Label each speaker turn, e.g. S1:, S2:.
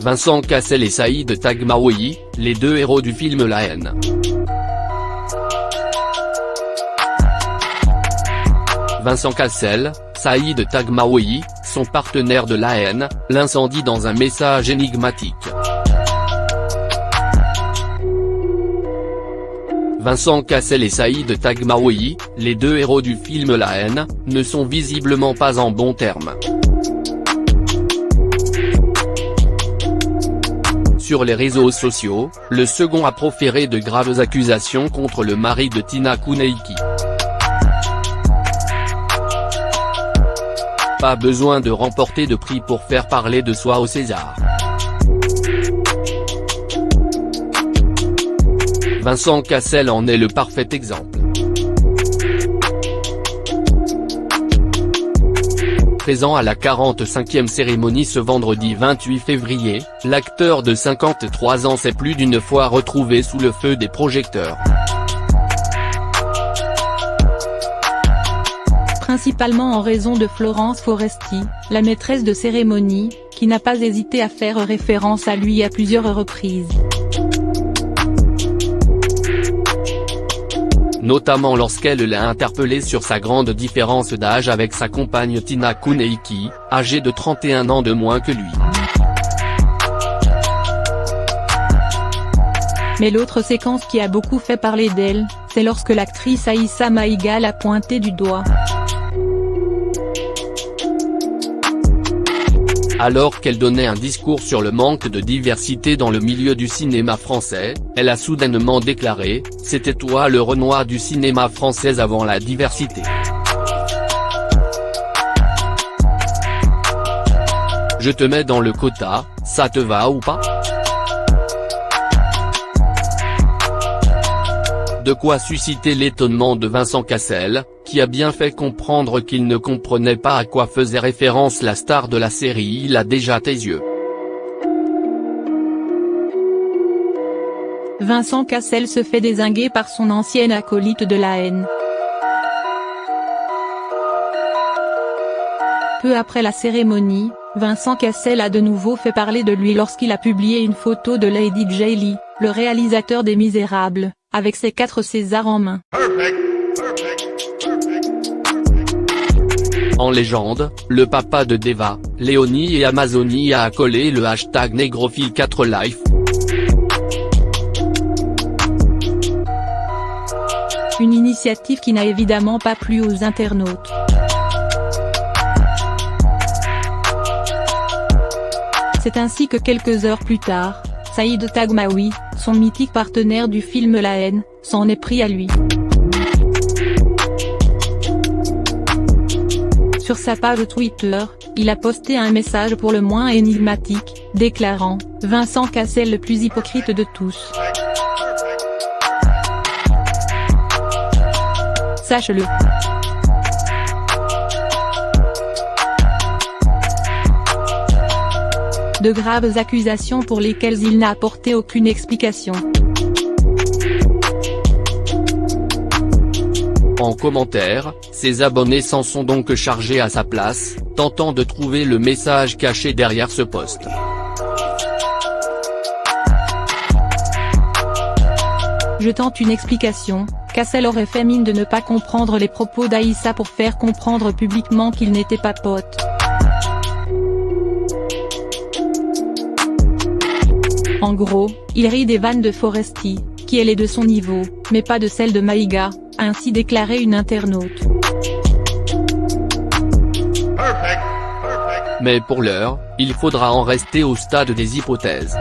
S1: Vincent Cassel et Saïd Taghmaoui, les deux héros du film La Haine. Vincent Cassel, Saïd Taghmaoui, sont partenaires de La Haine, l'incendie dans un message énigmatique. Vincent Cassel et Saïd Taghmaoui, les deux héros du film La Haine, ne sont visiblement pas en bons termes. Sur les réseaux sociaux, le second a proféré de graves accusations contre le mari de Tina Kuneiki. Pas besoin de remporter de prix pour faire parler de soi au César. Vincent Cassel en est le parfait exemple. Présent à la 45e cérémonie ce vendredi 28 février, l'acteur de 53 ans s'est plus d'une fois retrouvé sous le feu des projecteurs.
S2: Principalement en raison de Florence Foresti, la maîtresse de cérémonie, qui n'a pas hésité à faire référence à lui à plusieurs reprises.
S1: Notamment lorsqu'elle l'a interpellé sur sa grande différence d'âge avec sa compagne Tina Kuneiki, âgée de 31 ans de moins que lui.
S2: Mais l'autre séquence qui a beaucoup fait parler d'elle, c'est lorsque l'actrice Aïssa Maïga l'a pointé du doigt.
S1: Alors qu'elle donnait un discours sur le manque de diversité dans le milieu du cinéma français, elle a soudainement déclaré « C'était toi le Renoir du cinéma français avant la diversité ». Je te mets dans le quota, ça te va ou pas ? De quoi susciter l'étonnement de Vincent Cassel, qui a bien fait comprendre qu'il ne comprenait pas à quoi faisait référence la star de la série Il a déjà tes yeux.
S2: Vincent Cassel se fait dézinguer par son ancienne acolyte de La Haine. Peu après la cérémonie, Vincent Cassel a de nouveau fait parler de lui lorsqu'il a publié une photo de Lady Jayley, le réalisateur des Misérables, avec ses 4 Césars en main.
S1: En légende, le papa de Deva, Léonie et Amazonie a accolé le hashtag Négrophile4Life.
S2: Une initiative qui n'a évidemment pas plu aux internautes. C'est ainsi que quelques heures plus tard, Saïd Taghmaoui, son mythique partenaire du film La Haine, s'en est pris à lui. Sur sa page Twitter, il a posté un message pour le moins énigmatique, déclarant « Vincent Cassel le plus hypocrite de tous. Sache-le. » De graves accusations pour lesquelles il n'a apporté aucune explication.
S1: En commentaire, ses abonnés s'en sont donc chargés à sa place, tentant de trouver le message caché derrière ce post.
S2: Je tente une explication. Cassel aurait fait mine de ne pas comprendre les propos d'Aïssa pour faire comprendre publiquement qu'ils n'étaient pas potes. En gros, il rit des vannes de Foresti, qui elle est de son niveau, mais pas de celle de Maïga, a ainsi déclaré une internaute.
S1: Mais pour l'heure, il faudra en rester au stade des hypothèses.